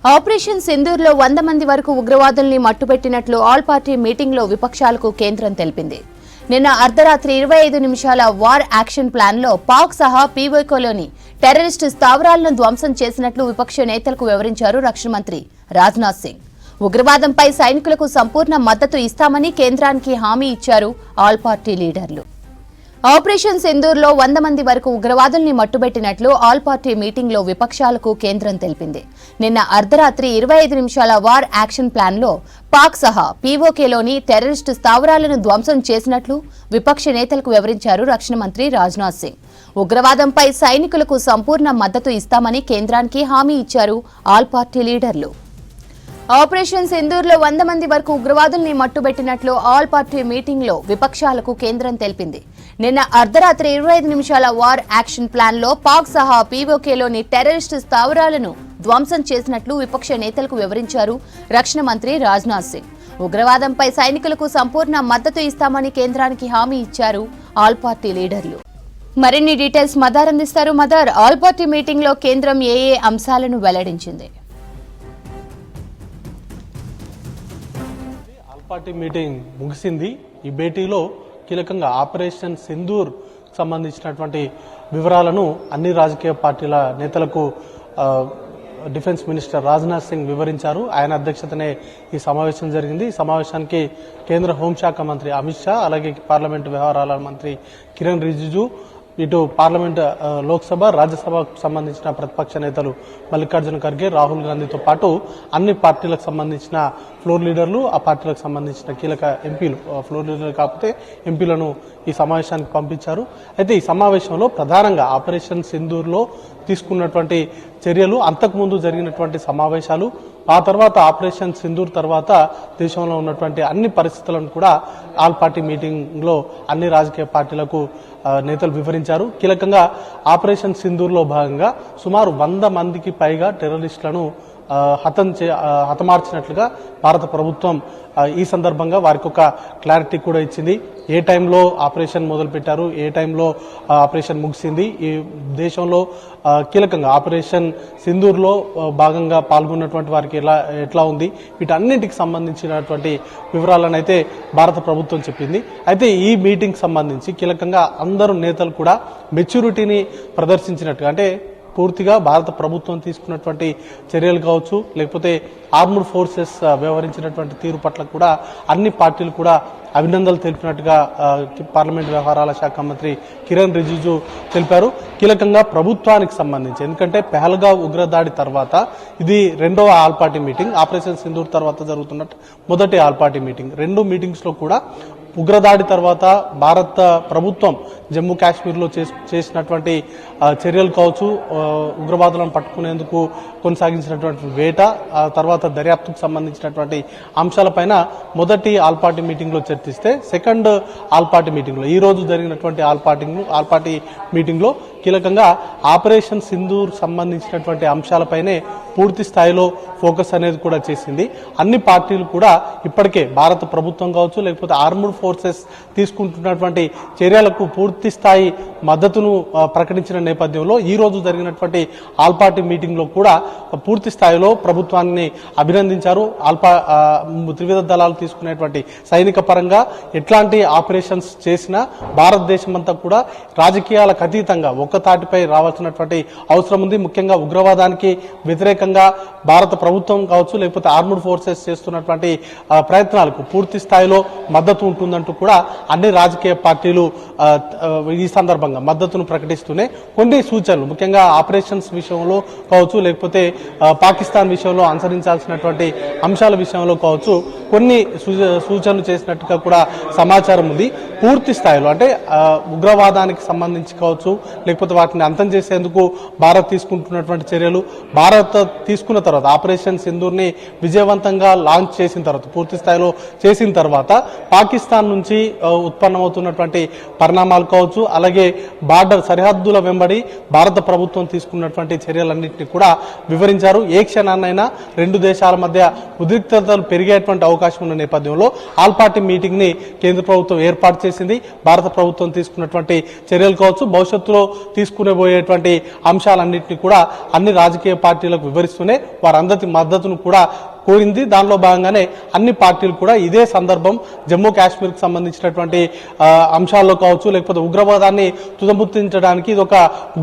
Operation సింధూర్లో 100 మంది వరకు ఉగ్రవాదుల్ని మట్టుబెట్టినట్లు all party మీటింగ్లో విపక్షాలకు కేంద్రం తెలిపింది. నిన్న అర్ధరాత్రి 25 నిమిషాల వార్ యాక్షన్ ప్లాన్లో పాక్ సహా పీఓకేలోని టెర్రరిస్టు స్థావరాలను ధ్వంసం చేసినట్లు విపక్ష నేతలకు వివరించారు రక్షణ మంత్రి రాజ్నాథ్ సింగ్. ఉగ్రవాదంపై సైనికులకు సంపూర్ణ మద్దతు ఇస్తామని కేంద్రానికి హామీ ఇచ్చారు ఆల్ పార్టీ లీడర్లు. ఆపరేషన్ సింధూర్లో 100 మంది వరకు ఉగ్రవాదుల్ని మట్టుబెట్టినట్లు ఆల్ పార్టీ మీటింగ్లో విపక్షాలకు కేంద్రం తెలిపింది. నిన్న అర్ధరాత్రి 25 నిమిషాల వార్ యాక్షన్ ప్లాన్లో పాక్ సహా పీఓకేలోని టెర్రరిస్టు స్థావరాలను ధ్వంసం చేసినట్లు విపక్ష నేతలకు వివరించారు రక్షణ మంత్రి రాజ్నాథ్ సింగ్. ఉగ్రవాదంపై సైనికులకు సంపూర్ణ మద్దతు ఇస్తామని కేంద్రానికి హామీ ఇచ్చారు ఆల్ పార్టీ లీడర్లు. ఆపరేషన్ సింధూర్లో 100 మంది వరకు ఉగ్రవాదుల్ని మట్టుబెట్టినట్లు ఆల్ పార్టీ మీటింగ్లో విపక్షాలకు కేంద్రం తెలిపింది. నిన్న అర్ధరాత్రి 25 నిమిషాల వార్ యాక్షన్ ప్లాన్లో పాక్ సహా పీఓకేలోని టెర్రరిస్టు స్థావరాలను ధ్వంసం చేసినట్లు విపక్ష నేతలకు వివరించారు రక్షణ మంత్రి రాజ్నాథ్ సింగ్. ఉగ్రవాదంపై సైనికులకు సంపూర్ణ మద్దతు ఇస్తామని కేంద్రానికి హామీ ఇచ్చారు ఆల్ పార్టీ లీడర్లు. మరిన్ని డీటెయిల్స్ మదార్ అందిస్తారు. మదార్, ఆల్ పార్టీ మీటింగ్లో కేంద్రం ఏ అంశాలను వెల్లడించింది? పార్టీ మీటింగ్ ముగిసింది. ఈ భేటీలో కీలకంగా ఆపరేషన్ సింధూర్ సంబంధించినటువంటి వివరాలను అన్ని రాజకీయ పార్టీల నేతలకు డిఫెన్స్ మినిస్టర్ రాజ్నాథ్ సింగ్ వివరించారు. ఆయన అధ్యక్షతనే ఈ సమావేశం జరిగింది. ఈ సమావేశానికి కేంద్ర హోంశాఖ మంత్రి అమిత్ షా, అలాగే పార్లమెంటు వ్యవహారాల మంత్రి కిరణ్ రిజిజు, ఇటు పార్లమెంట్, లోక్సభ, రాజ్యసభకు సంబంధించిన ప్రతిపక్ష నేతలు మల్లికార్జున ఖర్గే, రాహుల్ గాంధీతో పాటు అన్ని పార్టీలకు సంబంధించిన ఫ్లోర్ లీడర్లు, ఆ పార్టీలకు సంబంధించిన కీలక ఎంపీలు, ఫ్లోర్ లీడర్లు కాకపోతే ఎంపీలను ఈ సమావేశానికి పంపించారు. అయితే ఈ సమావేశంలో ప్రధానంగా ఆపరేషన్ సింధూర్లో తీసుకున్నటువంటి చర్యలు, అంతకుముందు జరిగినటువంటి సమావేశాలు, ఆ తర్వాత ఆపరేషన్ సింధూర్ తర్వాత దేశంలో ఉన్నటువంటి అన్ని పరిస్థితులను కూడా ఆల్ పార్టీ మీటింగ్లో అన్ని రాజకీయ పార్టీలకు నేతలు వివరించారు. కీలకంగా ఆపరేషన్ సింధూర్లో భాగంగా సుమారు 100 మందికి పైగా టెర్రరిస్టులను హతమార్చినట్లుగా భారత ప్రభుత్వం ఈ సందర్భంగా వారికి ఒక క్లారిటీ కూడా ఇచ్చింది. ఏ టైంలో ఆపరేషన్ మొదలుపెట్టారు, ఏ టైంలో ఆపరేషన్ ముగిసింది, ఈ దేశంలో కీలకంగా ఆపరేషన్ సింధూర్లో భాగంగా పాల్గొన్నటువంటి వారికి ఎట్లా ఉంది, వీటన్నింటికి సంబంధించినటువంటి వివరాలను అయితే భారత ప్రభుత్వం చెప్పింది. అయితే ఈ మీటింగ్ సంబంధించి కీలకంగా అందరూ నేతలు కూడా మెచ్యూరిటీని ప్రదర్శించినట్టుగా, అంటే పూర్తిగా భారత ప్రభుత్వం తీసుకున్నటువంటి చర్యలు కావచ్చు, లేకపోతే ఆర్మ్డ్ ఫోర్సెస్ వ్యవహరించినటువంటి తీరు పట్ల కూడా అన్ని పార్టీలు కూడా అభినందనలు తెలిపినట్టుగా పార్లమెంట్ వ్యవహారాల శాఖ మంత్రి కిరణ్ రిజిజు తెలిపారు. కీలకంగా ప్రభుత్వానికి సంబంధించి, ఎందుకంటే పెహల్గావ్ ఉగ్రదాడి తర్వాత ఇది రెండవ all party meeting, operation Sindoor తర్వాత జరుగుతున్న మొదటి ఆల్ పార్టీ మీటింగ్. రెండు మీటింగ్స్ లో కూడా ఉగ్రదాడి తర్వాత భారత ప్రభుత్వం జమ్మూ కాశ్మీర్లో చేసినటువంటి చర్యలు కావచ్చు, ఉగ్రవాదులను పట్టుకునేందుకు కొనసాగించినటువంటి వేట, ఆ తర్వాత దర్యాప్తుకు సంబంధించినటువంటి అంశాలపైన మొదటి ఆల్ పార్టీ మీటింగ్లో చర్చిస్తే, సెకండ్ ఆల్ పార్టీ మీటింగ్లో, ఈ రోజు జరిగినటువంటి ఆల్ పార్టీ మీటింగ్లో కీలకంగా ఆపరేషన్ సింధూర్ సంబంధించినటువంటి అంశాలపైనే పూర్తి స్థాయిలో ఫోకస్ అనేది కూడా చేసింది. అన్ని పార్టీలు కూడా ఇప్పటికే భారత ప్రభుత్వం కావచ్చు, లేకపోతే ఆర్మ్డ్ ఫోర్సెస్ తీసుకుంటున్నటువంటి చర్యలకు పూర్తి స్థాయి మద్దతును ప్రకటించిన నేపథ్యంలో ఈ రోజు జరిగినటువంటి ఆల్ పార్టీ మీటింగ్ లో కూడా పూర్తి స్థాయిలో ప్రభుత్వాన్ని అభినందించారు. త్రివిధ దళాలు తీసుకునేటువంటి సైనిక పరంగా ఎట్లాంటి ఆపరేషన్స్ చేసినా భారతదేశం అంతా కూడా రాజకీయాలకు అతీతంగా ఒక్క తాటిపై రావాల్సినటువంటి అవసరం ఉంది. ముఖ్యంగా ఉగ్రవాదానికి వ్యతిరేకంగా భారత ప్రభుత్వం కావచ్చు, లేకపోతే ఆర్మ్డ్ ఫోర్సెస్ చేస్తున్నటువంటి ప్రయత్నాలకు పూర్తి స్థాయిలో మద్దతు ఉంటుందంటూ కూడా అన్ని రాజకీయ పార్టీలు ఈ సందర్భంగా మద్దతును ప్రకటిస్తూనే కొన్ని సూచనలు, ముఖ్యంగా ఆపరేషన్స్ విషయంలో కావచ్చు, లేకపోతే పాకిస్తాన్ విషయంలో అనుసరించాల్సినటువంటి అంశాల విషయంలో కావచ్చు, కొన్ని సూచనలు చేసినట్టుగా కూడా సమాచారం ఉంది. పూర్తి స్థాయిలో అంటే ఉగ్రవాదానికి సంబంధించి కావచ్చు, లేకపోతే వాటిని అంతం చేసేందుకు భారత్ తీసుకుంటున్నటువంటి చర్యలు, భారత్ తీసుకున్న తర్వాత ఆపరేషన్ సింధూర్ని విజయవంతంగా లాంచ్ చేసిన తర్వాత, పూర్తి స్థాయిలో చేసిన తర్వాత పాకిస్తాన్ నుంచి ఉత్పన్నమవుతున్నటువంటి పరిణామాలు కావచ్చు, అలాగే బార్డర్ సరిహద్దుల వెంబడి భారత ప్రభుత్వం తీసుకున్నటువంటి చర్యలన్నింటినీ కూడా వివరించారు. ఏ క్షణాన్నైనా రెండు దేశాల మధ్య ఉద్రిక్తతలు పెరిగేటువంటి అవకాశం అవకాశం ఉన్న నేపథ్యంలో ఆల్ పార్టీ మీటింగ్ ని కేంద్ర ప్రభుత్వం ఏర్పాటు చేసింది. భారత ప్రభుత్వం తీసుకున్నటువంటి చర్యలు కావచ్చు, భవిష్యత్తులో తీసుకునేబోయేటువంటి అంశాలన్నింటినీ కూడా అన్ని రాజకీయ పార్టీలకు వివరిస్తూనే వారందరి మద్దతును కూడా కోరింది. దానిలో భాగంగానే అన్ని పార్టీలు కూడా ఇదే సందర్భం జమ్మూ కాశ్మీర్ కి సంబంధించినటువంటి అంశాల్లో కావచ్చు, లేకపోతే ఉగ్రవాదాన్ని తుదముట్టించడానికి ఇది ఒక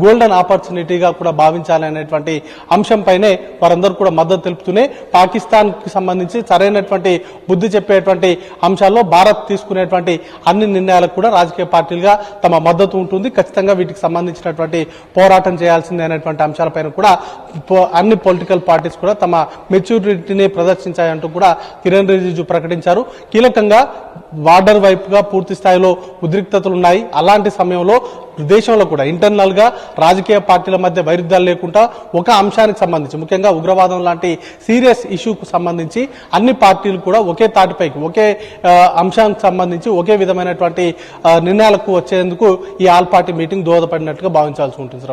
గోల్డెన్ ఆపర్చునిటీగా కూడా భావించాలి అనేటువంటి అంశంపైనే వారందరూ కూడా మద్దతు తెలుపుతూనే పాకిస్తాన్ కి సంబంధించి సరైనటువంటి బుద్ధి చెప్పేటువంటి అంశాల్లో భారత్ తీసుకునేటువంటి అన్ని నిర్ణయాలకు కూడా రాజకీయ పార్టీలుగా తమ మద్దతు ఉంటుంది. ఖచ్చితంగా వీటికి సంబంధించినటువంటి పోరాటం చేయాల్సిందే అనేటువంటి అంశాలపైన కూడా అన్ని పొలిటికల్ పార్టీస్ కూడా తమ మెచ్యూరిటీని ప్రదర్శించాయంటూ కూడా కిరణ్ రిజిజు ప్రకటించారు. కీలకంగా బార్డర్ వైపుగా పూర్తి స్థాయిలో ఉద్రిక్తతలు ఉన్నాయి. అలాంటి సమయంలో దేశంలో కూడా ఇంటర్నల్ గా రాజకీయ పార్టీల మధ్య వైరుధ్యాలు లేకుండా ఒక అంశానికి సంబంధించి, ముఖ్యంగా ఉగ్రవాదం లాంటి సీరియస్ ఇష్యూకు సంబంధించి అన్ని పార్టీలు కూడా ఒకే తాటిపైకి, ఒకే అంశానికి సంబంధించి ఒకే విధమైనటువంటి నిర్ణయాలకు వచ్చేందుకు ఈ ఆల్ పార్టీ మీటింగ్ దోహదపడినట్టుగా భావించాల్సి ఉంటుంది.